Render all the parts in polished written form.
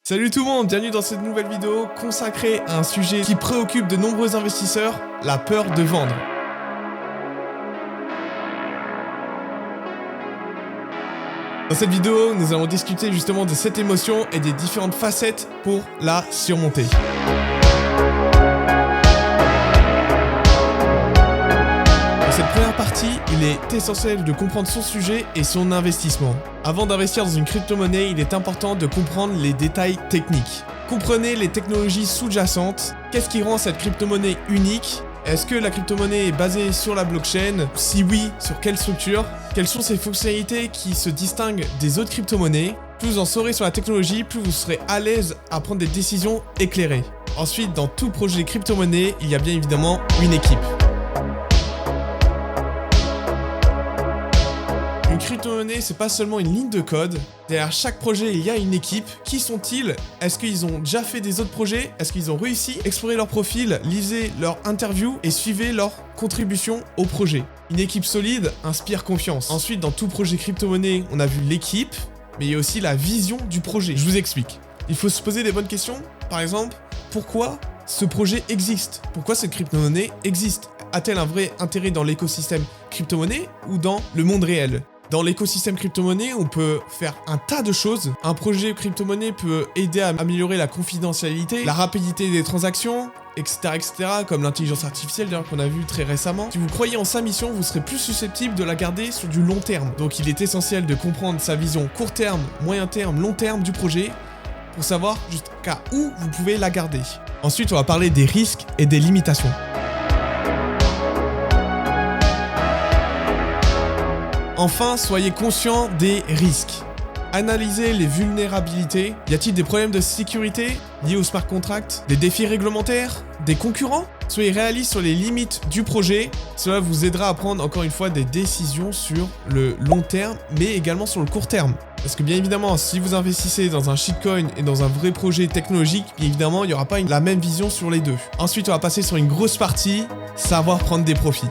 Salut tout le monde, bienvenue dans cette nouvelle vidéo consacrée à un sujet qui préoccupe de nombreux investisseurs, la peur de vendre. Dans cette vidéo, nous allons discuter justement de cette émotion et des différentes facettes pour la surmonter. Dans cette première partie, il est essentiel de comprendre son sujet et son investissement. Avant d'investir dans une crypto-monnaie, il est important de comprendre les détails techniques. Comprenez les technologies sous-jacentes. Qu'est-ce qui rend cette crypto-monnaie unique? Est-ce que la crypto-monnaie est basée sur la blockchain? Si oui, sur quelle structure? Quelles sont ces fonctionnalités qui se distinguent des autres crypto-monnaies? Plus vous en saurez sur la technologie, plus vous serez à l'aise à prendre des décisions éclairées. Ensuite, dans tout projet crypto-monnaie, il y a bien évidemment une équipe. Une crypto-monnaie, c'est pas seulement une ligne de code. Derrière chaque projet, il y a une équipe. Qui sont-ils? Est-ce qu'ils ont déjà fait des autres projets? Est-ce qu'ils ont réussi? Explorez leur profil, lisez leur interview et suivez leur contribution au projet. Une équipe solide inspire confiance. Ensuite, dans tout projet crypto-monnaie, on a vu l'équipe, mais il y a aussi la vision du projet. Je vous explique. Il faut se poser des bonnes questions. Par exemple, pourquoi ce projet existe? Pourquoi cette crypto-monnaie existe? A-t-elle un vrai intérêt dans l'écosystème crypto-monnaie ou dans le monde réel? Dans l'écosystème crypto-monnaie, on peut faire un tas de choses. Un projet crypto-monnaie peut aider à améliorer la confidentialité, la rapidité des transactions, etc., comme l'intelligence artificielle d'ailleurs qu'on a vu très récemment. Si vous croyez en sa mission, vous serez plus susceptible de la garder sur du long terme. Donc il est essentiel de comprendre sa vision court terme, moyen terme, long terme du projet pour savoir jusqu'à où vous pouvez la garder. Ensuite, on va parler des risques et des limitations. Enfin, soyez conscient des risques. Analysez les vulnérabilités. Y a-t-il des problèmes de sécurité liés au smart contract? Des défis réglementaires? Des concurrents? Soyez réaliste sur les limites du projet. Cela vous aidera à prendre encore une fois des décisions sur le long terme, mais également sur le court terme. Parce que bien évidemment, si vous investissez dans un shitcoin et dans un vrai projet technologique, bien évidemment, il n'y aura pas la même vision sur les deux. Ensuite, on va passer sur une grosse partie, savoir prendre des profits.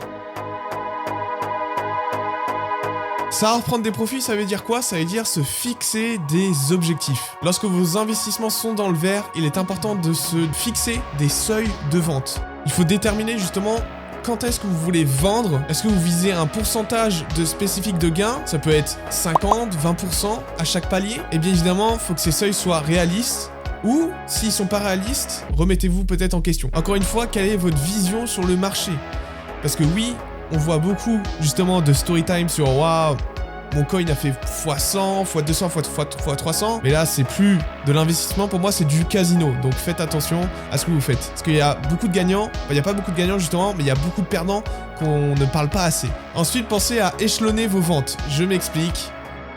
Savoir prendre des profits, ça veut dire quoi? Ça veut dire se fixer des objectifs. Lorsque vos investissements sont dans le vert, il est important de se fixer des seuils de vente. Il faut déterminer justement quand est-ce que vous voulez vendre. Est-ce que vous visez un pourcentage spécifique de gain? Ça peut être 50, 20% à chaque palier. Et bien évidemment, il faut que ces seuils soient réalistes. Ou, s'ils sont pas réalistes, remettez-vous peut-être en question. Encore une fois, quelle est votre vision sur le marché? Parce que oui, on voit beaucoup justement de story time sur waouh, mon coin a fait x100, x200, x300. Mais là, c'est plus de l'investissement. Pour moi, c'est du casino. Donc faites attention à ce que vous faites. Parce qu'il y a beaucoup de gagnants. Enfin, il n'y a pas beaucoup de gagnants justement, mais il y a beaucoup de perdants qu'on ne parle pas assez. Ensuite, pensez à échelonner vos ventes. Je m'explique.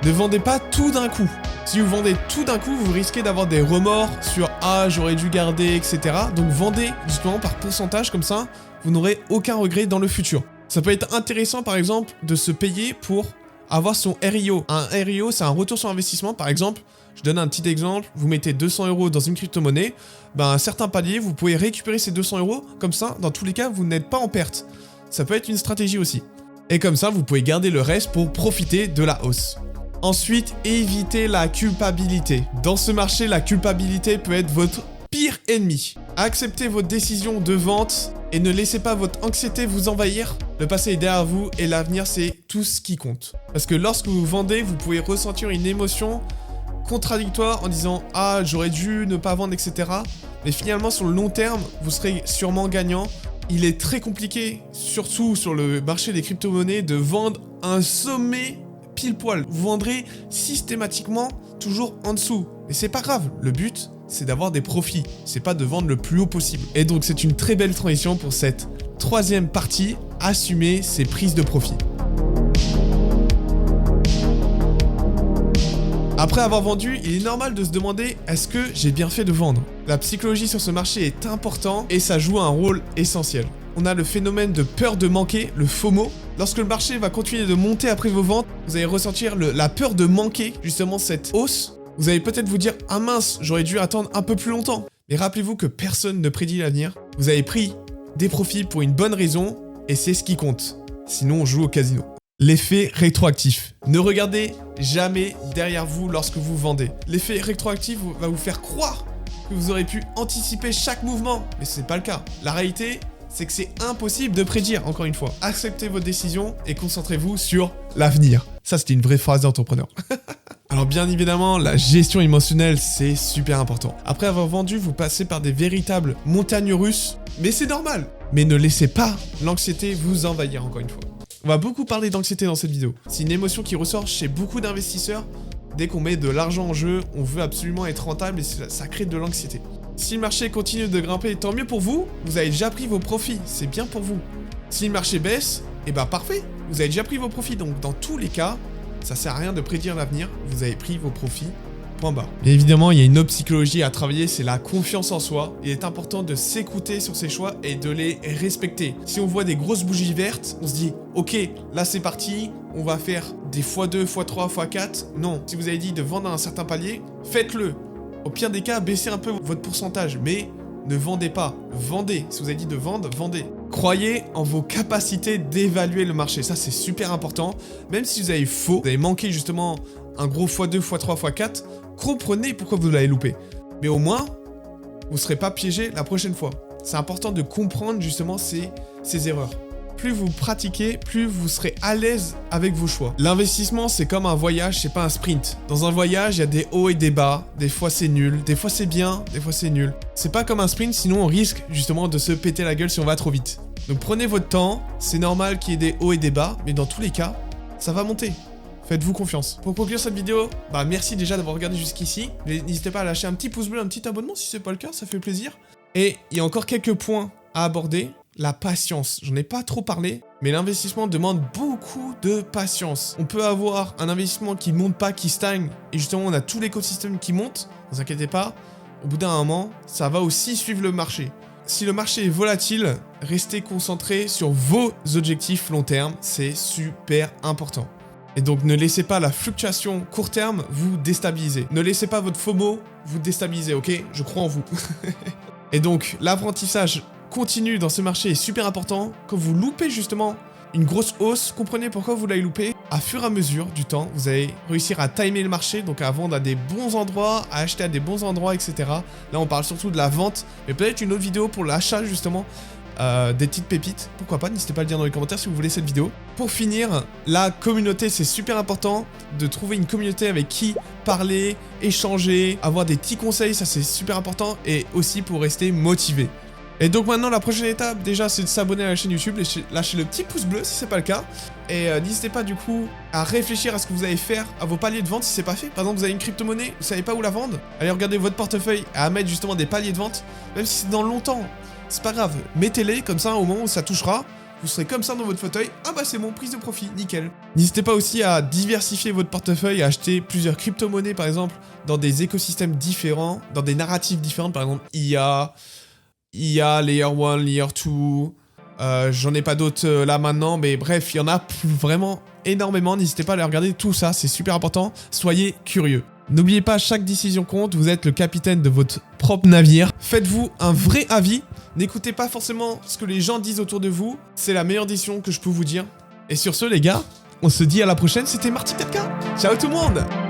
Ne vendez pas tout d'un coup. Si vous vendez tout d'un coup, vous risquez d'avoir des remords sur « Ah, j'aurais dû garder, etc. » Donc vendez justement par pourcentage, comme ça, vous n'aurez aucun regret dans le futur. Ça peut être intéressant, par exemple, de se payer pour avoir son RIO. Un RIO, c'est un retour sur investissement. Par exemple, je donne un petit exemple, vous mettez 200 € dans une crypto-monnaie, à un certain palier, vous pouvez récupérer ces 200 €, comme ça, dans tous les cas, vous n'êtes pas en perte. Ça peut être une stratégie aussi. Et comme ça, vous pouvez garder le reste pour profiter de la hausse. Ensuite, évitez la culpabilité. Dans ce marché, la culpabilité peut être votre pire ennemi. Acceptez votre décision de vente et ne laissez pas votre anxiété vous envahir. Le passé est derrière vous et l'avenir, c'est tout ce qui compte. Parce que lorsque vous vendez, vous pouvez ressentir une émotion contradictoire en disant « Ah, j'aurais dû ne pas vendre, etc. » Mais finalement, sur le long terme, vous serez sûrement gagnant. Il est très compliqué, surtout sur le marché des crypto-monnaies, de vendre un sommet pile poil. Vous vendrez systématiquement toujours en dessous. Et c'est pas grave, le but, c'est d'avoir des profits, c'est pas de vendre le plus haut possible. Et donc c'est une très belle transition pour cette troisième partie, assumer ses prises de profit. Après avoir vendu, il est normal de se demander est-ce que j'ai bien fait de vendre? La psychologie sur ce marché est importante et ça joue un rôle essentiel. On a le phénomène de peur de manquer, le FOMO. Lorsque le marché va continuer de monter après vos ventes, vous allez ressentir la peur de manquer justement cette hausse. Vous allez peut-être vous dire « Ah mince, j'aurais dû attendre un peu plus longtemps ». Mais rappelez-vous que personne ne prédit l'avenir. Vous avez pris des profits pour une bonne raison et c'est ce qui compte. Sinon, on joue au casino. L'effet rétroactif. Ne regardez jamais derrière vous lorsque vous vendez. L'effet rétroactif va vous faire croire que vous aurez pu anticiper chaque mouvement, mais ce n'est pas le cas. La réalité, c'est que c'est impossible de prédire, encore une fois. Acceptez votre décision et concentrez-vous sur l'avenir. Ça, c'était une vraie phrase d'entrepreneur. Alors bien évidemment, la gestion émotionnelle, c'est super important. Après avoir vendu, vous passez par des véritables montagnes russes, mais c'est normal. Mais ne laissez pas l'anxiété vous envahir, encore une fois. On va beaucoup parler d'anxiété dans cette vidéo. C'est une émotion qui ressort chez beaucoup d'investisseurs. Dès qu'on met de l'argent en jeu, on veut absolument être rentable et ça crée de l'anxiété. Si le marché continue de grimper, tant mieux pour vous, vous avez déjà pris vos profits, c'est bien pour vous. Si le marché baisse, eh ben parfait, vous avez déjà pris vos profits. Donc dans tous les cas, ça sert à rien de prédire l'avenir, vous avez pris vos profits. Point barre. Bien évidemment, il y a une autre psychologie à travailler, c'est la confiance en soi. Il est important de s'écouter sur ses choix et de les respecter. Si on voit des grosses bougies vertes, on se dit « Ok, là c'est parti, on va faire des x2, x3, x4. » Non, si vous avez dit de vendre à un certain palier, faites-le. Au pire des cas, baissez un peu votre pourcentage, mais ne vendez pas. Vendez. Si vous avez dit de vendre, vendez. Croyez en vos capacités d'évaluer le marché. Ça, c'est super important. Même si vous avez faux, vous avez manqué justement un gros x2, x3, x4, comprenez pourquoi vous l'avez loupé. Mais au moins, vous ne serez pas piégé la prochaine fois. C'est important de comprendre justement ces erreurs. Plus vous pratiquez, plus vous serez à l'aise avec vos choix. L'investissement, c'est comme un voyage, c'est pas un sprint. Dans un voyage, il y a des hauts et des bas. Des fois, c'est nul. Des fois, c'est bien. Des fois, c'est nul. C'est pas comme un sprint, sinon on risque justement de se péter la gueule si on va trop vite. Donc prenez votre temps. C'est normal qu'il y ait des hauts et des bas, mais dans tous les cas, ça va monter. Faites-vous confiance. Pour conclure cette vidéo, merci déjà d'avoir regardé jusqu'ici. N'hésitez pas à lâcher un petit pouce bleu, un petit abonnement si c'est pas le cas, ça fait plaisir. Et il y a encore quelques points à aborder. La patience, j'en ai pas trop parlé, mais l'investissement demande beaucoup de patience. On peut avoir un investissement qui monte pas, qui stagne, et justement on a tout l'écosystème qui monte, ne vous inquiétez pas, au bout d'un moment, ça va aussi suivre le marché. Si le marché est volatile, restez concentré sur vos objectifs long terme, c'est super important. Et donc ne laissez pas la fluctuation court terme vous déstabiliser. Ne laissez pas votre FOMO vous déstabiliser, ok? Je crois en vous. Et donc l'apprentissage continue dans ce marché est super important. Quand vous loupez justement une grosse hausse, comprenez pourquoi vous l'avez loupé. À fur et à mesure du temps, vous allez réussir à timer le marché, donc à vendre à des bons endroits, à acheter à des bons endroits, etc. Là, on parle surtout de la vente, mais peut-être une autre vidéo pour l'achat justement des petites pépites. Pourquoi pas, n'hésitez pas à le dire dans les commentaires si vous voulez cette vidéo. Pour finir, la communauté, c'est super important de trouver une communauté avec qui parler, échanger, avoir des petits conseils, ça c'est super important, et aussi pour rester motivé. Et donc maintenant, la prochaine étape, déjà, c'est de s'abonner à la chaîne YouTube et lâcher le petit pouce bleu si c'est pas le cas. Et n'hésitez pas du coup à réfléchir à ce que vous allez faire à vos paliers de vente si c'est pas fait. Par exemple, vous avez une crypto-monnaie, vous savez pas où la vendre, allez regarder votre portefeuille et à mettre justement des paliers de vente, même si c'est dans longtemps. C'est pas grave, mettez-les comme ça au moment où ça touchera. Vous serez comme ça dans votre fauteuil, ah bah c'est bon, prise de profit, nickel. N'hésitez pas aussi à diversifier votre portefeuille, à acheter plusieurs crypto-monnaies par exemple, dans des écosystèmes différents, dans des narratifs différents, par exemple IA, Layer 1, Layer 2, j'en ai pas d'autres là maintenant, mais bref, il y en a vraiment énormément, n'hésitez pas à aller regarder tout ça, c'est super important, soyez curieux. N'oubliez pas, chaque décision compte, vous êtes le capitaine de votre propre navire, faites-vous un vrai avis, n'écoutez pas forcément ce que les gens disent autour de vous, c'est la meilleure décision que je peux vous dire. Et sur ce les gars, on se dit à la prochaine, c'était Marty 4K, ciao tout le monde!